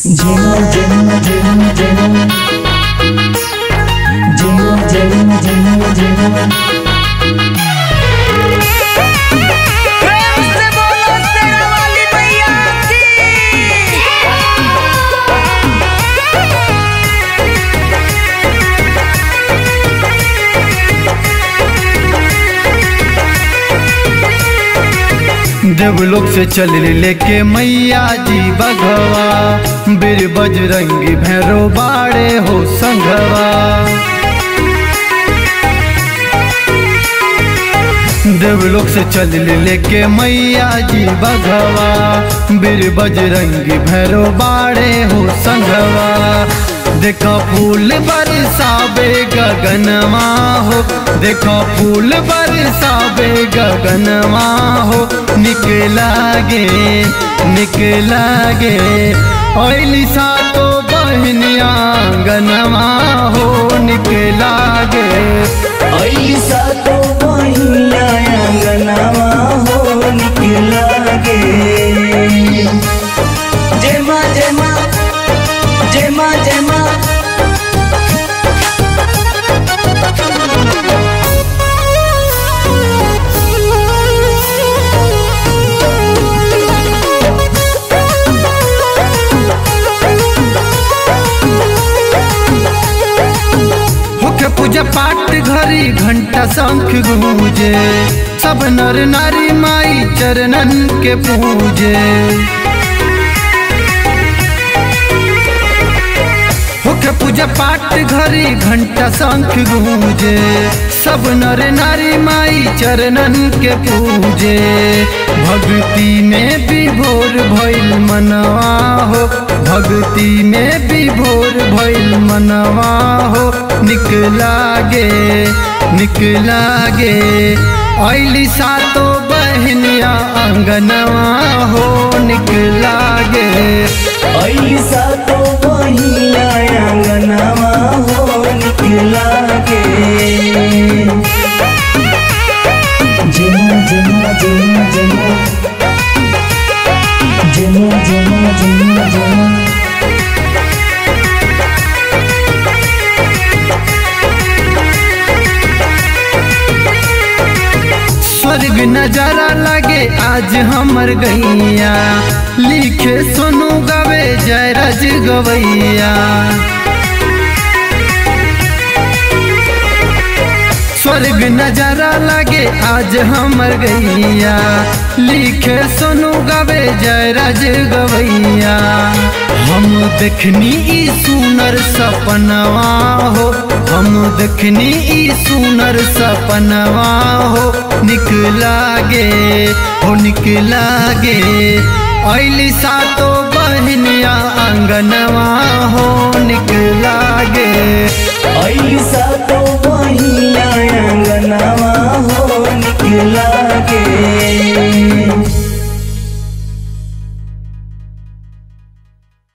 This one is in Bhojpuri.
जेनो जेनो जेनो जेनो जेनो जेनो जेनो जेनो प्रेम से बोलो शेरा वाली मैया की। देवलोक से चल लेके मैया जी बघवा, बीर बजरंगी भैरो बाड़े हो संघवा। देवलोक से चल लेके मैया जी बघवा, बीर बजरंगी भैरो बाड़े हो संघवा। देखो फूल बरसावे गगनवा हो, देखो फूल बरसावे गगनवा हो। निकलागे ओइली सा तो बहनिया गनवा हो। निकलागे ओइली सा तो बहनिया गनवा हो। निकलागे जय माँ जय माँ जय माँ जय माँ। पूजा पाठ घरी घंटा शंख गूंजे, सब नर नारी माई चरणन के पूजे। होके पूजा पाठ घरी घंटा शंख गूंजे, सब नर नारी माई चरणन के पूजे। भक्ति में विभोर भइल मनवा हो, भक्ति में विभोर भइल मनवा हो। निकलागे ओइली सा तो बहनिया अंगनवा हो। निकलागे ओइली सा तो बहनिया अंगनवा हो। निकलागे जेनो जेनो जेनो जेनो जेनो जेनो जेनो जेनो। स्वर्ग नजारा लगे आज हमर गैया, लिखे सोनू गवे जय रज गवैया। स्वर्ग नजारा लगे आज हमर गैया, लिखे सोनू गवे जय रज गवैया। हम देखनी ई सुनर सपनवा हो, हम देखनी ई सुनर सपनवा हो। निकलागे ओइली सा तो बहनिया अंगनवा हो। निकलागे ओइली सा तो बहनिया अंगनवा